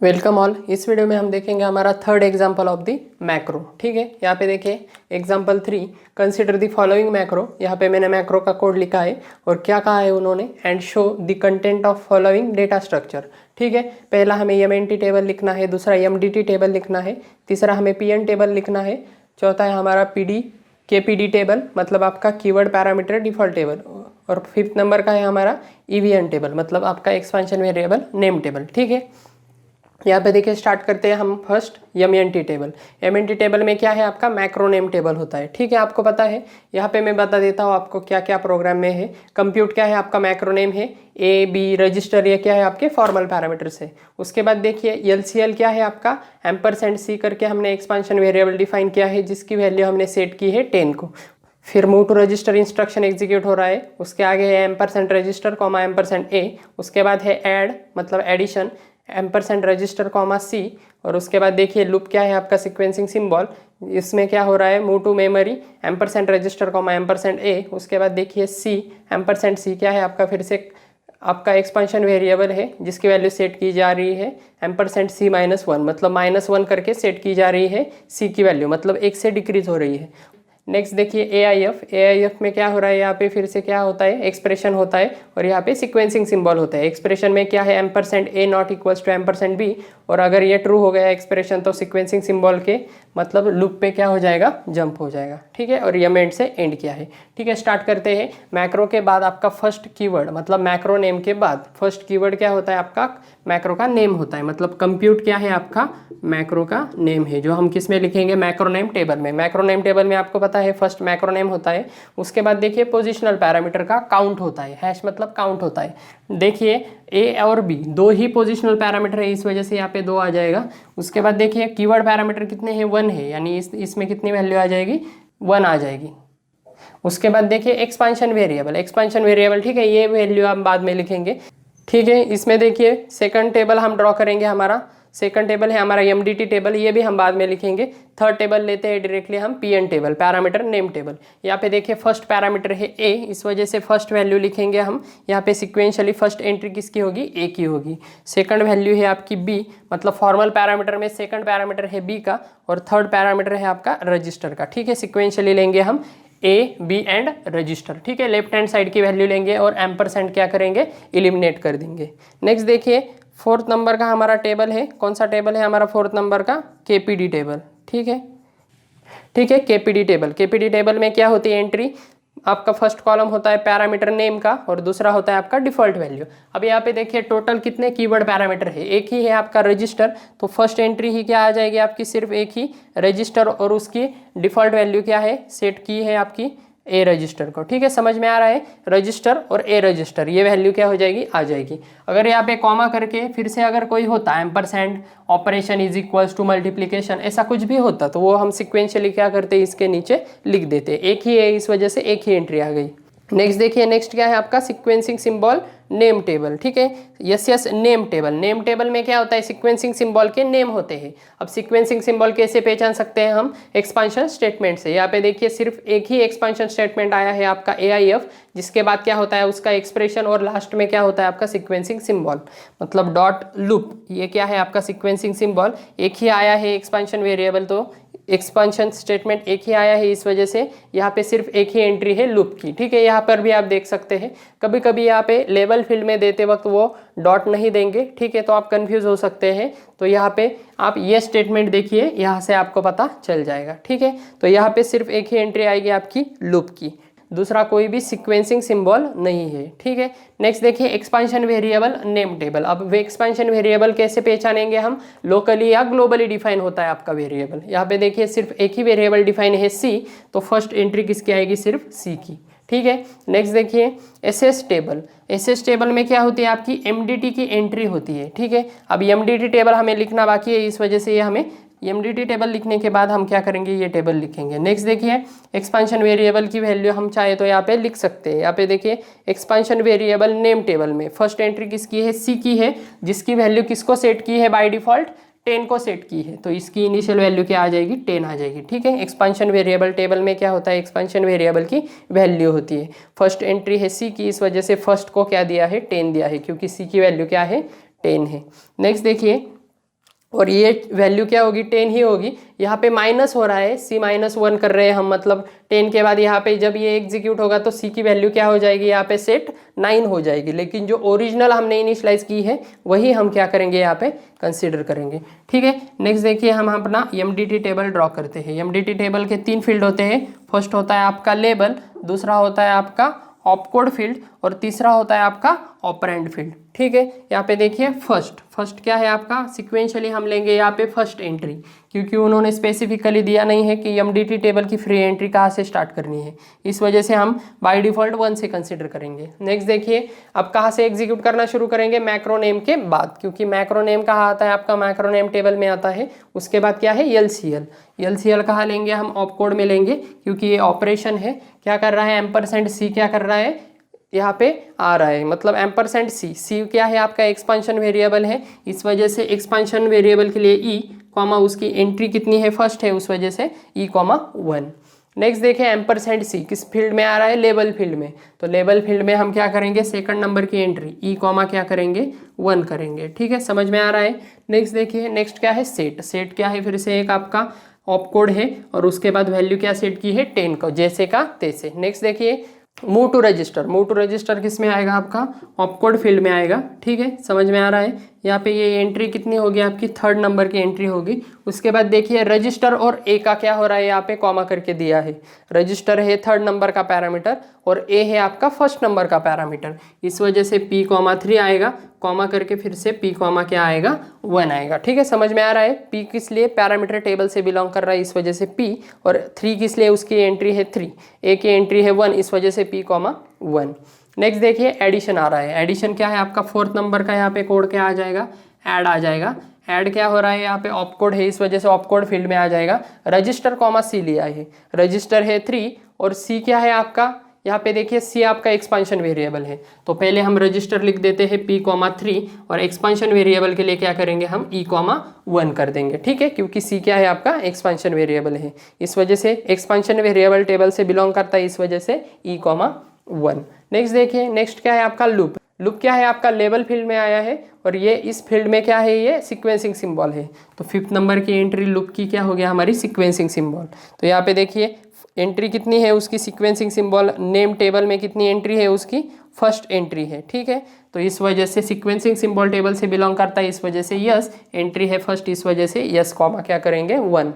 Welcome all. इस video में हम देखेंगे हमारा third example of the macro. ठीक है, यहाँ पे देखिए example 3, consider the following macro. यहाँ पे मैंने मैक्रो का कोड लिखा है और क्या कहा है उन्होंने, and show the content of following data structure. ठीक है, पहला हमें एमएनटी टेबल लिखना है, दूसरा एमडीटी टेबल लिखना है, तीसरा हमें पीएन टेबल लिखना है, चौथा है हमारा पीडी केपीडी टेबल मतलब आपका कीवर्ड पैरामीटर डिफॉल्ट टेबल, और फिफ्थ नंबर का है हमारा ईवीएन टेबल मतलब आपका एक्सपेंशन वेरिएबल नेम टेबल। ठीक है, यहाँ पे देखिए स्टार्ट करते हैं हम first MNT table. MNT table में क्या है, आपका मैक्रो नेम टेबल होता है। ठीक है, आपको पता है, यहाँ पे मैं बता देता हूँ आपको क्या क्या प्रोग्राम में है। कंप्यूट क्या है आपका मैक्रो नेम है, ए बी रजिस्टर ये क्या है आपके फॉर्मल पैरामीटर्स है। उसके बाद देखिए एलसीएल क्या है आपका एम्परसेंड सी करके हमने एक्सपेंशन वेरिएबल डिफाइन किया है जिसकी वैल्यू हमने सेट की है 10 को। फिर move to register instruction execute हो रहा है, उसके आगे है ampersand register comma ampersand A, उसके बाद है ऐड मतलब addition ampersand register comma C, और उसके बाद देखिए लूप क्या है आपका सीक्वेंसिंग सिंबल। इसमें क्या हो रहा है, move to memory ampersand register comma ampersand A, उसके बाद देखिए सी एम्परसेंड सी क्या है आपका फिर से आपका एक्सपेंशन वेरिएबल है जिसकी वैल्यू सेट की जा रही है एम्परसेंड सी -1 मतलब -1 करके सेट की जा रही है सी की वैल्यू मतलब 1 से डिक्रीज हो रही है। नेक्स्ट देखिए एआईएफ में क्या हो रहा है, यहाँ पे फिर से क्या होता है एक्सप्रेशन होता है और यहाँ पे सीक्वेंसिंग सिंबल होता है। एक्सप्रेशन में क्या है ampersand A not equals to ampersand B, और अगर ये ट्रू हो गया एक्सप्रेशन तो सीक्वेंसिंग सिंबल के मतलब लूप पे क्या हो जाएगा, जंप हो जाएगा। ठीक है, और ये एंड से एंड किया है। ठीक है, स्टार्ट करते हैं। मैक्रो के बाद आपका फर्स्ट कीवर्ड मतलब मैक्रो नेम के बाद फर्स्ट कीवर्ड क्या होता है आपका मैक्रो का नेम होता है मतलब कंप्यूट क्या है आपका मैक्रो का नेम है जो हम किस में लिखेंगे मैक्रो नेम टेबल में। मैक्रो नेम टेबल में आपको पता है फर्स्ट मैक्रो नेम होता है, उसके बाद देखिए पोजिशनल पैरामीटर का काउंट होता है, हैश मतलब काउंट होता है। देखिए ए और बी दो ही पोजिशनल पैरामीटर है इस वजह से यहाँ पे 2 आ जाएगा। उसके बाद देखिए कीवर्ड पैरामीटर कितने हैं 1 है यानी इसमें कितनी वैल्यू आ जाएगी 1 आ जाएगी। उसके बाद देखिए एक्सपेंशन वेरिएबल ठीक है ये वैल्यू हम बाद में लिखेंगे। ठीक है, इसमें देखिए सेकंड टेबल हम ड्रॉ करेंगे, हमारा सेकंड टेबल है हमारा एमडीटी टेबल, ये भी हम बाद में लिखेंगे। थर्ड टेबल लेते हैं डायरेक्टली हम PN table parameter name table. यहाँ पे देखिए फर्स्ट पैरामीटर है ए, इस वजह से फर्स्ट वैल्यू लिखेंगे हम। यहाँ पे सिक्वेंशियली फर्स्ट एंट्री किसकी होगी, ए की होगी। सेकंड वैल्यू है आपकी बी मतलब फॉर्मल पैरामीटर में सेकंड पैरामीटर है बी का, और थर्ड पैरामीटर है आपका रजिस्टर का। ठीक है, सिक्वेंशियली लेंगे हम ए बी एंड रजिस्टर। ठीक है, लेफ्ट हैंड साइड की वैल्यू लेंगे और एम्परसेंड क्या करेंगे, इलिमिनेट कर देंगे। नेक्स्ट देखिए फोर्थ नंबर का हमारा टेबल है, कौन सा टेबल है हमारा फोर्थ नंबर का, केपीडी टेबल। ठीक है, केपीडी टेबल में क्या होती है एंट्री, आपका फर्स्ट कॉलम होता है पैरामीटर नेम का और दूसरा होता है आपका डिफॉल्ट वैल्यू। अब यहाँ पे देखिए टोटल कितने कीवर्ड पैरामीटर है, एक ही है आपका रजिस्टर, तो फर्स्ट एंट्री ही क्या आ जाएगी आपकी, सिर्फ एक ही रजिस्टर, और उसकी डिफॉल्ट वैल्यू क्या है, सेट की है आपकी ए रजिस्टर को। ठीक है, समझ में आ रहा है, रजिस्टर और ए रजिस्टर ये वैल्यू क्या हो जाएगी, आ जाएगी। अगर यहाँ पे कॉमा करके फिर से अगर कोई होता है ampersand operation is equals to multiplication ऐसा कुछ भी होता तो वो हम सिक्वेंशियली क्या करते इसके नीचे लिख देते, एक ही है इस वजह से एक ही एंट्री आ गई। नेक्स्ट देखिए, नेक्स्ट क्या है आपका सीक्वेंसिंग सिंबल नेम टेबल। ठीक है, यस नेम टेबल में क्या होता है, सीक्वेंसिंग सिंबल के नेम होते हैं। अब सीक्वेंसिंग सिंबल कैसे पहचान सकते हैं हम, एक्सपेंशन स्टेटमेंट से। यहाँ पे देखिए सिर्फ एक ही एक्सपेंशन स्टेटमेंट आया है आपका एआईएफ, जिसके बाद क्या होता है उसका एक्सप्रेशन और लास्ट में क्या होता है आपका सीक्वेंसिंग सिंबल मतलब डॉट लूप। ये क्या है आपका सीक्वेंसिंग सिंबल, एक ही आया है एक्सपेंशन वेरिएबल तो एक्सपेंशन स्टेटमेंट एक ही आया है इस वजह से यहाँ पे सिर्फ एक ही एंट्री है लूप की। ठीक है, यहाँ पर भी आप देख सकते हैं कभी कभी यहाँ पे लेवल फील्ड में देते वक्त वो डॉट नहीं देंगे। ठीक है, तो आप कंफ्यूज हो सकते हैं, तो यहाँ पे आप ये स्टेटमेंट देखिए, यहाँ से आपको पता चल जाएगा। ठीक है, तो यहाँ पे सिर्फ एक ही एंट्री आएगी आपकी लूप की, दूसरा कोई भी सीक्वेंसिंग सिंबल नहीं है। ठीक है, नेक्स्ट देखिए एक्सपेंशन वेरिएबल नेम टेबल। अब वे एक्सपेंशन वेरिएबल कैसे पहचानेंगे हम, लोकली या ग्लोबली डिफाइन होता है आपका वेरिएबल। यहाँ पे देखिए सिर्फ एक ही वेरिएबल डिफाइन है सी, तो फर्स्ट एंट्री किसकी आएगी, सिर्फ सी की। ठीक है, नेक्स्ट देखिए एसएस टेबल में क्या होती है आपकी एमडीटी की एंट्री होती है। ठीक है, अब एमडीटी टेबल हमें लिखना बाकी है इस वजह से ये हमें एमडीटी टेबल लिखने के बाद हम क्या करेंगे, ये टेबल लिखेंगे। नेक्स्ट देखिए एक्सपेंशन वेरिएबल की वैल्यू हम चाहे तो यहाँ पे लिख सकते हैं। यहाँ पे देखिए एक्सपेंशन वेरिएबल नेम टेबल में फर्स्ट एंट्री किसकी है, सी की है, जिसकी वैल्यू किसको सेट की है बाय डिफॉल्ट 10 को सेट की है, तो इसकी इनिशियल वैल्यू क्या आ जाएगी, 10 आ जाएगी। ठीक है, एक्सपेंशन वेरिएबल टेबल में क्या होता है, एक्सपेंशन वेरिएबल की वैल्यू होती है। फर्स्ट एंट्री है सी की, इस वजह से फर्स्ट को क्या दिया है, 10 दिया है, क्योंकि सी की वैल्यू क्या है, 10 है। नेक्स्ट देखिए और ये वैल्यू क्या होगी 10 ही होगी। यहाँ पे माइनस हो रहा है, c -1 कर रहे हैं हम, मतलब 10 के बाद यहाँ पे जब ये एग्जीक्यूट होगा तो c की वैल्यू क्या हो जाएगी, यहाँ पे सेट 9 हो जाएगी। लेकिन जो ओरिजिनल हमने इनिशलाइज की है वही हम क्या करेंगे यहाँ पे कंसिडर करेंगे। ठीक है, नेक्स्ट देखिए हम अपना MDT टेबल ड्रॉ करते हैं। MDT टेबल के 3 फील्ड होते हैं। फर्स्ट होता है आपका लेबल, दूसरा होता है आपका ऑपकोड फील्ड और तीसरा होता है आपका ऑपरेंड फील्ड। ठीक है, यहाँ पे देखिए फर्स्ट क्या है आपका, सिक्वेंशियली हम लेंगे यहाँ पे फर्स्ट एंट्री, क्योंकि उन्होंने स्पेसिफिकली दिया नहीं है कि MDT टेबल की फ्री एंट्री कहाँ से स्टार्ट करनी है, इस वजह से हम बाय डिफॉल्ट 1 से कंसिडर करेंगे। नेक्स्ट देखिए अब कहाँ से एग्जीक्यूट करना शुरू करेंगे, मैक्रो नेम के बाद, क्योंकि मैक्रो नेम कहाँ आता है आपका, मैक्रो नेम टेबल में आता है। उसके बाद क्या है LCL कहाँ लेंगे हम, ऑपकोड में लेंगे, क्योंकि ये ऑपरेशन है। क्या कर रहा है, %c क्या कर रहा है, यहाँ पे आ रहा है, मतलब %c क्या है आपका एक्सपांशन वेरिएबल है, इस वजह से एक्सपांशन वेरिएबल के लिए e कॉमा उसकी एंट्री कितनी है, फर्स्ट है, उस वजह से e,1। नेक्स्ट देखें %c किस फील्ड में आ रहा है, लेबल फील्ड में, तो लेबल फील्ड में हम क्या करेंगे, सेकंड नंबर की एंट्री e कॉमा क्या करेंगे 1 करेंगे। ठीक है, समझ में आ रहा है। नेक्स्ट देखिए, नेक्स्ट क्या है, सेट क्या है, फिर से एक आपका ऑपकोड है और उसके बाद वैल्यू क्या सेट की है 10 को, जैसे का तैसे। नेक्स्ट देखिए मूव टू रजिस्टर किस में आएगा आपका, ऑपकोड फील्ड में आएगा। ठीक है, समझ में आ रहा है। यहाँ पे ये एंट्री कितनी होगी आपकी, थर्ड नंबर की एंट्री होगी। उसके बाद देखिए रजिस्टर और ए का क्या हो रहा है, यहाँ पे कॉमा करके दिया है। रजिस्टर है थर्ड नंबर का पैरामीटर और ए है आपका फर्स्ट नंबर का पैरामीटर, इस वजह से p,3 आएगा, कॉमा करके फिर से p, क्या आएगा 1 आएगा। ठीक है, समझ में आ रहा है। p किस लिए, पैरामीटर टेबल से बिलोंग कर रहा है, इस वजह से p, और 3 किस लिए, उसकी एंट्री है 3, a की एंट्री है 1, इस वजह से p, 1। नेक्स्ट देखिए एडिशन आ रहा है। एडिशन क्या है आपका, फोर्थ नंबर का यहाँ पे कोड क्या आ जाएगा, ऐड आ जाएगा। ऐड क्या हो रहा है, यहाँ पे ऑपकोड है, इस वजह से ऑपकोड फील्ड में आ जाएगा। रजिस्टर c लिया है, रजिस्टर है 3 और c क्या है आपका, यहाँ पे देखिए c आपका एक्सपांशन वेरिएबल है, तो पहले हम रजिस्टर लिख देते हैं p,3 और एक्सपांशन वेरिएबल के लिए क्या करेंगे हम e,1 कर देंगे। ठीक है, क्योंकि c क्या है आपका एक्सपांशन वेरिएबल है, इस वजह से एक्सपांशन वेरिएबल टेबल से बिलोंग करता है, इस वजह से e,1। नेक्स्ट देखिए, नेक्स्ट क्या है आपका लूप क्या है आपका, लेबल फील्ड में आया है और ये इस फील्ड में क्या है, ये सीक्वेंसिंग सिंबल है, तो फिफ्थ नंबर की एंट्री लूप की क्या हो गया हमारी, सीक्वेंसिंग सिंबल। तो यहाँ पे देखिए एंट्री कितनी है उसकी, सीक्वेंसिंग सिंबल नेम टेबल में कितनी एंट्री है उसकी, फर्स्ट एंट्री है। ठीक है, तो इस वजह से सीक्वेंसिंग सिंबल टेबल से बिलोंग करता है, इस वजह से यस, एंट्री है फर्स्ट, इस वजह से यस कॉमा क्या करेंगे 1।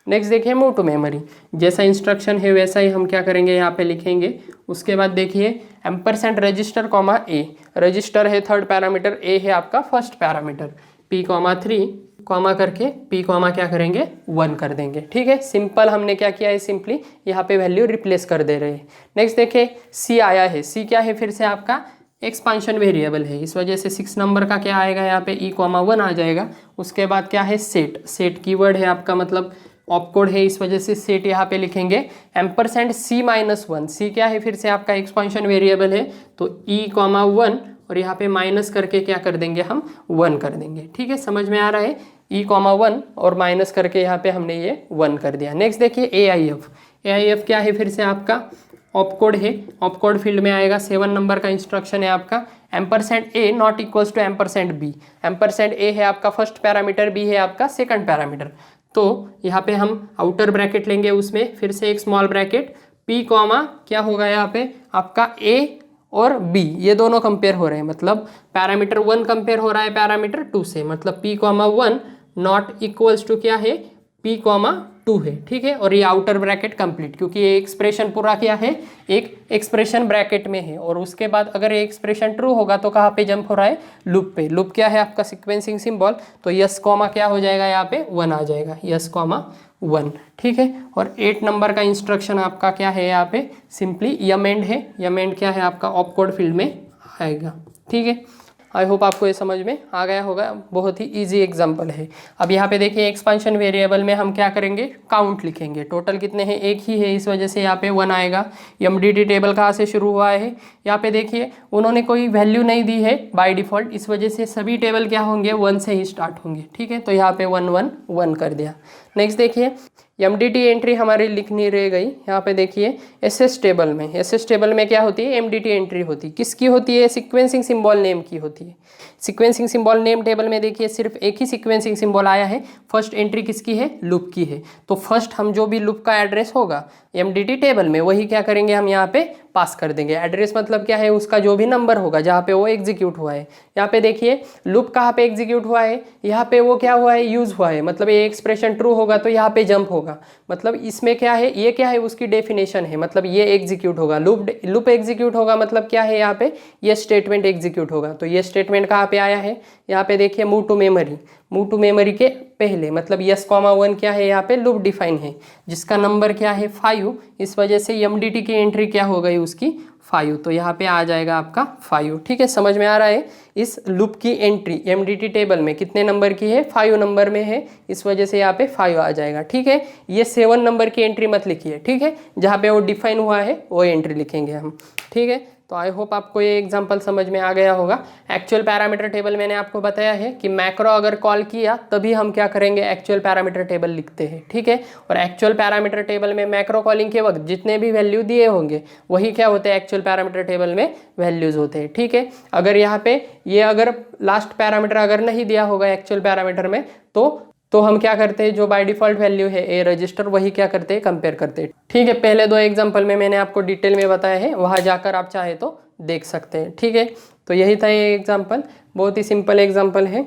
नेक्स्ट देखिए मूव टू मेमोरी, जैसा इंस्ट्रक्शन है वैसा ही हम क्या करेंगे यहाँ पे लिखेंगे। उसके बाद देखिए %रजिस्टर a, रजिस्टर है थर्ड पैरामीटर, a है आपका फर्स्ट पैरामीटर, p,3 कॉमा करके p, क्या करेंगे 1 कर देंगे। ठीक है, सिंपल हमने क्या किया है, सिंपली यहाँ पे वैल्यू रिप्लेस कर दे रहे हैं। नेक्स्ट देखिए c आया है, c क्या है, फिर से आपका एक्सपांशन वेरिएबल है, इस वजह से 6 नंबर का क्या आएगा यहाँ पे e,1 आ जाएगा। उसके बाद क्या है सेट कीवर्ड है आपका, मतलब ऑपकोड है, इस वजह से सेट यहाँ पे लिखेंगे %c-1, c क्या है फिर से आपका एक्सपांशन वेरिएबल है, तो e,1 और यहाँ पे माइनस करके क्या कर देंगे हम 1 कर देंगे। ठीक है, समझ में आ रहा है, e,1 और माइनस करके यहाँ पे हमने ये 1 कर दिया। नेक्स्ट देखिए AIF क्या है, फिर से आपका ऑपकोड है, ऑपकोड फील्ड में आएगा, 7 नंबर का इंस्ट्रक्शन है आपका, %a not equals to %b, %a है आपका फर्स्ट पैरामीटर, b है आपका सेकंड पैरामीटर, तो यहाँ पे हम आउटर ब्रैकेट लेंगे, उसमें फिर से एक स्मॉल ब्रैकेट p, क्या होगा यहाँ पे आपका a और b, ये दोनों कंपेयर हो रहे हैं, मतलब पैरामीटर 1 कंपेयर हो रहा है पैरामीटर 2 से, मतलब p,1 नॉट इक्वल्स टू क्या है p,2 है। ठीक है, और ये आउटर ब्रैकेट कंप्लीट, क्योंकि ये एक्सप्रेशन पूरा क्या है, एक एक्सप्रेशन ब्रैकेट में है, और उसके बाद अगर ये एक्सप्रेशन ट्रू होगा तो कहाँ पे जंप हो रहा है, लूप पे। लूप क्या है आपका सीक्वेंसिंग सिंबल, तो यस कॉमा क्या हो जाएगा यहाँ पे 1 आ जाएगा, यस कॉमा 1। ठीक है, और 8 नंबर का इंस्ट्रक्शन आपका क्या है यहाँ पे, सिंपली यमेंड है, यमेंड क्या है आपका ऑपकोड फील्ड में आएगा। ठीक है, आई होप आपको ये समझ में आ गया होगा, बहुत ही इजी एग्जांपल है। अब यहाँ पे देखिए एक्सपांशन वेरिएबल में हम क्या करेंगे, काउंट लिखेंगे, टोटल कितने हैं, एक ही है, इस वजह से यहाँ पे 1 आएगा। MDT टेबल कहाँ से शुरू हुआ है, यहाँ पे देखिए उन्होंने कोई वैल्यू नहीं दी है बाय डिफ़ॉल्ट, इस वजह से सभी टेबल क्या होंगे 1 से ही स्टार्ट होंगे। ठीक है, तो यहाँ पे 1 1 1 कर दिया। नेक्स्ट देखिए MDT एंट्री हमारी लिखनी रह गई। यहाँ पे देखिए SS टेबल में, SS टेबल में क्या होती है, MDT एंट्री होती है। किसकी होती है, सीक्वेंसिंग सिंबल नेम की होती है। सीक्वेंसिंग सिंबल नेम टेबल में देखिए सिर्फ एक ही सीक्वेंसिंग सिंबल आया है, फर्स्ट एंट्री किसकी है, लूप की है। तो फर्स्ट हम जो भी लूप का एड्रेस होगा MDT टेबल में वही क्या करेंगे, हम यहाँ पे पास कर देंगे। एड्रेस मतलब क्या है, उसका जो भी नंबर होगा जहाँ पे वो एग्जीक्यूट हुआ है। यहाँ पे देखिए लूप कहाँ पे एग्जीक्यूट हुआ है, यहाँ पे वो क्या हुआ है, यूज हुआ है, मतलब ये एक्सप्रेशन ट्रू होगा तो यहाँ पे जंप होगा। मतलब इसमें क्या है, ये क्या है, उसकी डेफिनेशन है, मतलब ये एग्जीक्यूट होगा, लूप एग्जीक्यूट होगा, मतलब क्या है, यहाँ पे ये स्टेटमेंट एग्जीक्यूट होगा। तो ये स्टेटमेंट कहाँ पे आया है, यहाँ पे देखिए move to memory, move to memory के पहले, मतलब S,1 क्या है, यहाँ पे लूप डिफाइन है, जिसका नंबर क्या है 5। इस वजह से MDT की एंट्री क्या हो गई उसकी 5। तो यहाँ पे आ जाएगा आपका 5। ठीक है, समझ में आ रहा है। इस लूप की एंट्री MDT टेबल में कितने नंबर की है, 5 नंबर में है, इस वजह से यहाँ पे 5 आ जाएगा। ठीक है, ये 7 नंबर की एंट्री मत लिखिए। ठीक है, जहाँ पे वो डिफाइन हुआ है वो एंट्री लिखेंगे हम। ठीक है, तो आई होप आपको ये एग्जांपल समझ में आ गया होगा। एक्चुअल पैरामीटर टेबल मैंने आपको बताया है कि मैक्रो अगर कॉल किया तभी हम क्या करेंगे, एक्चुअल पैरामीटर टेबल लिखते हैं। ठीक है, और एक्चुअल पैरामीटर टेबल में मैक्रो कॉलिंग के वक्त जितने भी वैल्यू दिए होंगे वही क्या होते हैं, एक्चुअल पैरामीटर टेबल में वैल्यूज होते हैं। ठीक है, अगर यहाँ पे ये अगर लास्ट पैरामीटर अगर नहीं दिया होगा एक्चुअल पैरामीटर में तो हम क्या करते हैं, जो बाय डिफॉल्ट वैल्यू है ए रजिस्टर वही क्या करते हैं, कंपेयर करते हैं। ठीक है, पहले 2 एग्जांपल में मैंने आपको डिटेल में बताया है, वहाँ जाकर आप चाहे तो देख सकते हैं। ठीक है, तो यही था ये एग्जांपल, बहुत ही सिंपल एग्जांपल है।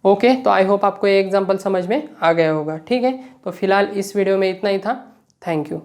ओके, तो आई होप आपको ये एग्जांपल समझ में आ गया होगा। ठीक है, तो फिलहाल इस वीडियो में इतना ही था। Thank you.